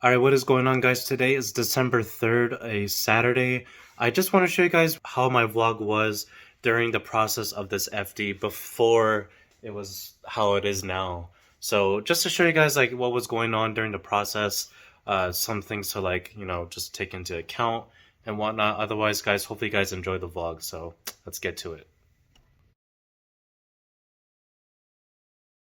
Alright, what is going on, guys? Today is December 3rd, a Saturday. I just want to show you guys how my vlog was during the process of this FD before it was how it is now. So just to show you guys like what was going on during the process, some things to just take into account and whatnot. Otherwise, guys, hopefully you guys enjoy the vlog. So let's get to it.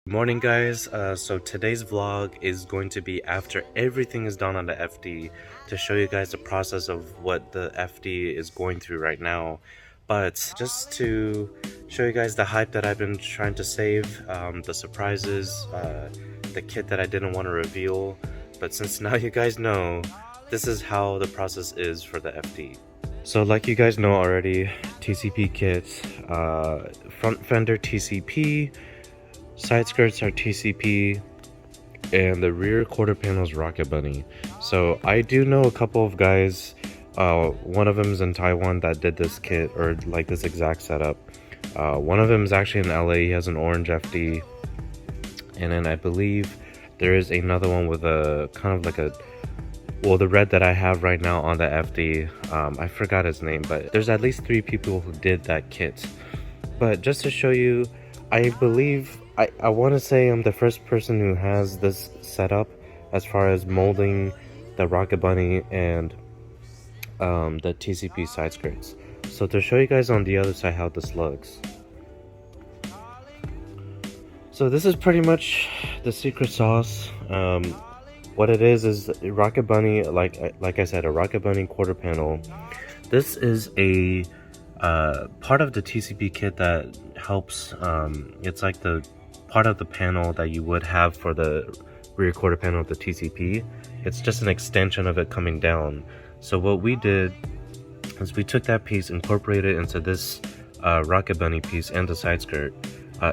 Morning, guys. So today's vlog is going to be after everything is done on the FD to show you guys the process of what the FD is going through right now. But just to show you guys the hype that I've been trying to save, the surprises, the kit that I didn't want to reveal. But since now you guys know, this is how the process is for the FD. So like you guys know already, TCP kit, front fender TCP, side skirts are TCP, and the rear quarter panel is Rocket Bunny. So I do know a couple of guys, one of them is in Taiwan that did this kit, or like this exact setup. One of them is actually in LA, he has an orange FD. And then I believe there is another one with a kind of like a, well, the red that I have right now on the FD, I forgot his name, but there's at least 3 people who did that kit. But just to show you, I believe, I want to say I'm the first person who has this setup as far as molding the Rocket Bunny and the TCP side skirts. So to show you guys on the other side how this looks. So this is pretty much the secret sauce. What it is Rocket Bunny, like I said, a Rocket Bunny quarter panel. This is a part of the TCP kit that helps, it's like the part of the panel that you would have for the rear quarter panel of the TCP. It's just an extension of it coming down. So what we did is we took that piece, incorporated into this Rocket Bunny piece and the side skirt,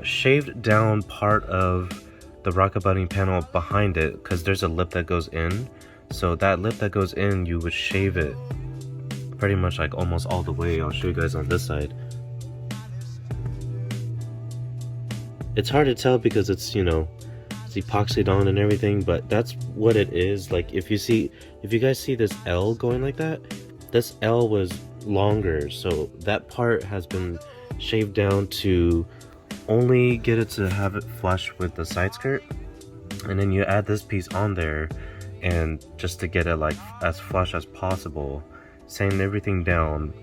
shaved down part of the Rocket Bunny panel behind it, because there's a lip that goes in. So that lip that goes in, you would shave it pretty much like almost all the way. I'll show you guys on this side. It's hard to tell because it's, you know, it's epoxied on and everything, but that's what it is. Like if you guys see this L going like that, this L was longer, so that part has been shaved down to only get it to have it flush with the side skirt, and then you add this piece on there, and just to get it like as flush as possible, sand everything down,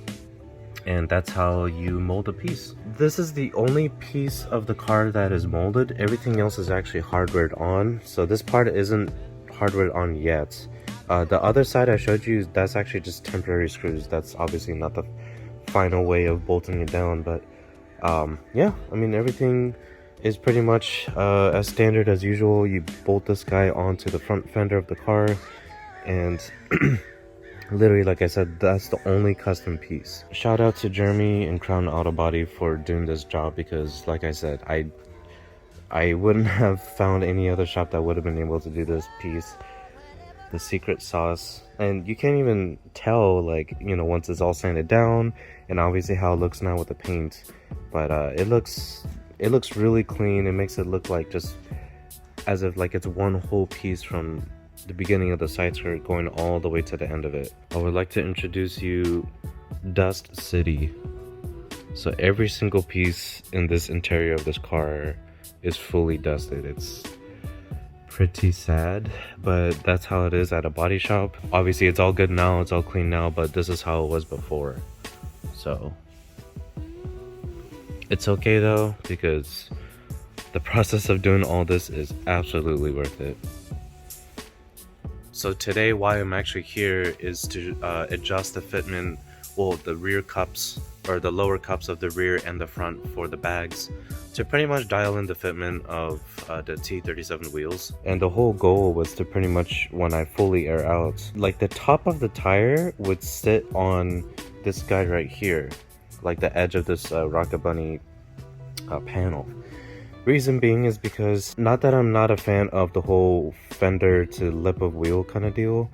and that's how you mold a piece. This is the only piece of the car that is molded. Everything else is actually hardwared on, so this part isn't hardwared on yet. The other side I showed you, that's actually just temporary screws. That's obviously not the final way of bolting it down, but yeah, I mean, everything is pretty much as standard as usual. You bolt this guy onto the front fender of the car, and literally, like I said, that's the only custom piece. Shout out to Jeremy and Crown Auto Body for doing this job, because like I said, I wouldn't have found any other shop that would have been able to do this piece. The secret sauce, and you can't even tell, like, you know, once it's all sanded down, and obviously how it looks now with the paint, but it looks really clean. It makes it look like just as if like it's one whole piece from the beginning of the side skirt going all the way to the end of it. I would like to introduce you Dust City. So every single piece in this interior of this car is fully dusted. It's pretty sad, but that's how it is at a body shop. Obviously it's all good now, it's all clean now, but this is how it was before. So it's okay though, because the process of doing all this is absolutely worth it. So today, why I'm actually here is to adjust the fitment, well, the rear cups, or the lower cups of the rear and the front for the bags, to pretty much dial in the fitment of the T37 wheels. And the whole goal was to pretty much, when I fully air out, like the top of the tire would sit on this guy right here, like the edge of this Rocket Bunny panel. Reason being is because, not that I'm not a fan of the whole fender to lip of wheel kind of deal,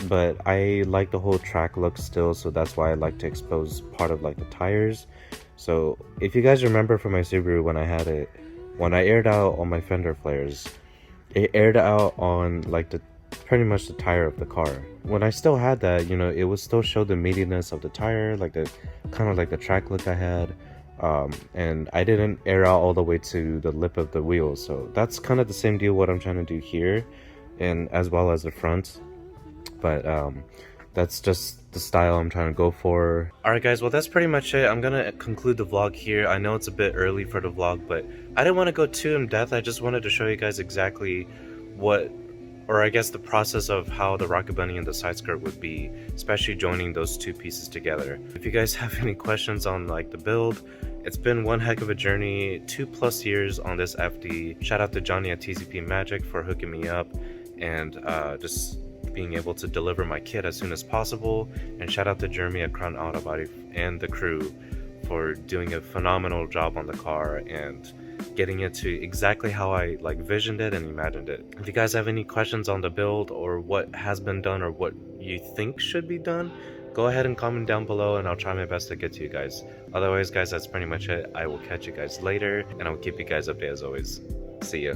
but I like the whole track look still, so that's why I like to expose part of like the tires. So if you guys remember from my Subaru, when I had it, when I aired out on my fender flares, it aired out on like the pretty much the tire of the car. When I still had that, you know, it would still show the meatiness of the tire, like the kind of like the track look I had. And I didn't air out all the way to the lip of the wheel, so that's kind of the same deal what I'm trying to do here, and as well as the front. But that's just the style I'm trying to go for. Alright guys, well that's pretty much it. I'm gonna conclude the vlog here. I know it's a bit early for the vlog, but I didn't want to go too in depth. I just wanted to show you guys exactly what, or I guess the process of how the rocket bunny and the side skirt would be, especially joining those two pieces together. If you guys have any questions on like the build, it's been one heck of a journey, 2+ years on this FD. Shout out to Johnny at TCP Magic for hooking me up and just being able to deliver my kit as soon as possible, and shout out to Jeremy at Crown Auto Body and the crew for doing a phenomenal job on the car and getting it to exactly how I like visioned it and imagined it. If you guys have any questions on the build or what has been done or what you think should be done, go ahead and comment down below and I'll try my best to get to you guys. Otherwise guys, that's pretty much it. I will catch you guys later and I'll keep you guys updated as always. See ya.